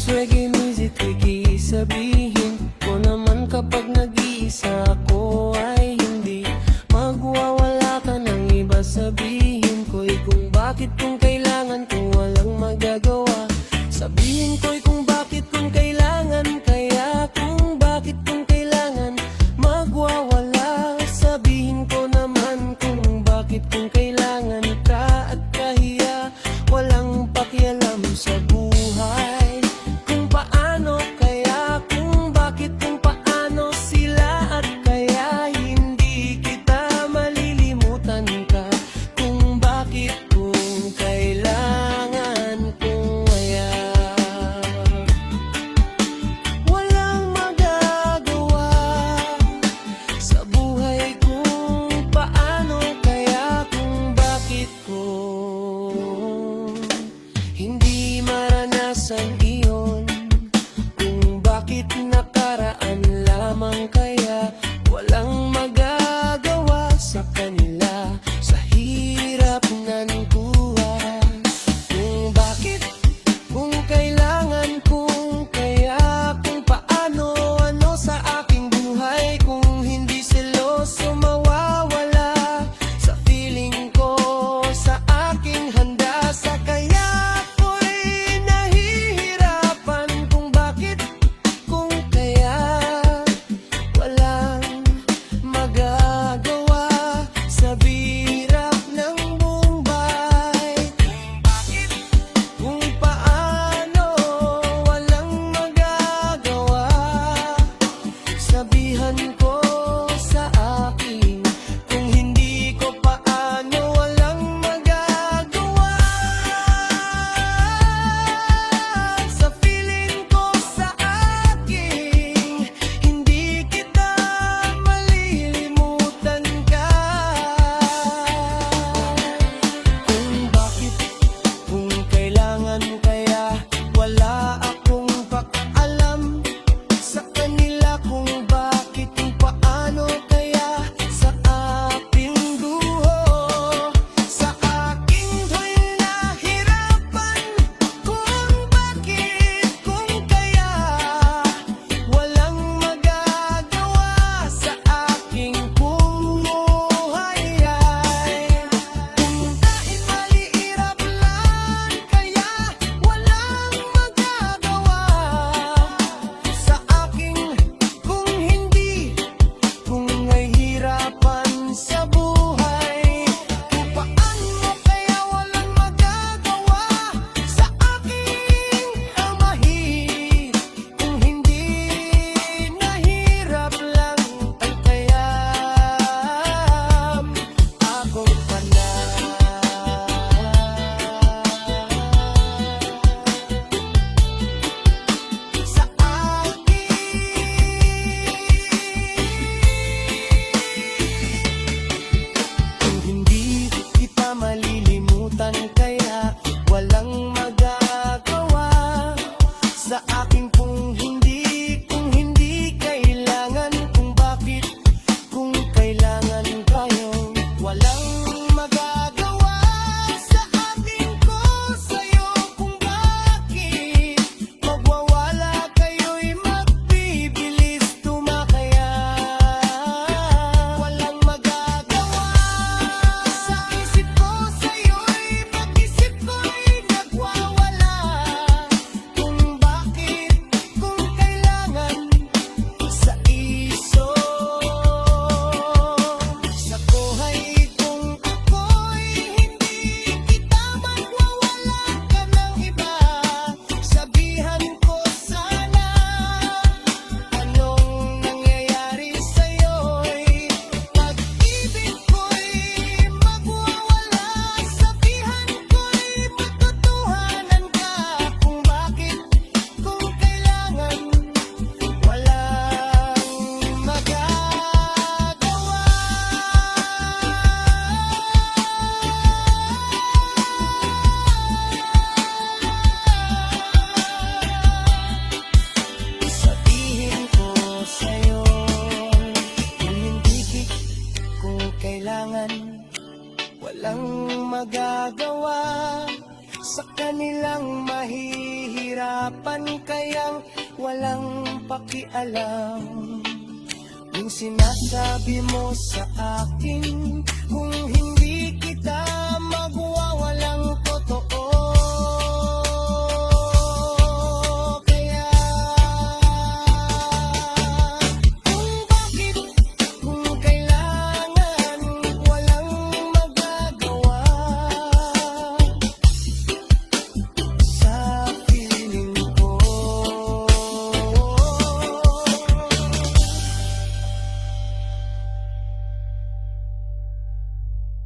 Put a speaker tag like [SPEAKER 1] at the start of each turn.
[SPEAKER 1] Reggae music, tricky sabihin ko naman kapag nag-iisa ako ay hindi magwawala ka ng iba. Sabihin ko'y kung bakit, kung kailangan, kung walang magagawa. Sabihin ko'y kung bakit, kung kailangan, kaya kung bakit, kung kailangan magwawala. Sabihin ko naman kung bakit, kung kailangan ka at kahiya, walang pakialam sa buhay. Hindi maranasan iyon, kung bakit nakaraan lamang, kaya walang magagawa sa kanila sa hirap ng buhay. Kung bakit, kung kailangan, kung kaya, kung paano, ano sa aking buhay, kung hindi seloso mawawala sa feeling ko, sa aking handa, sa kaya naman kayang walang pakialam? Yung sinasabi mo sa akin, kung hindi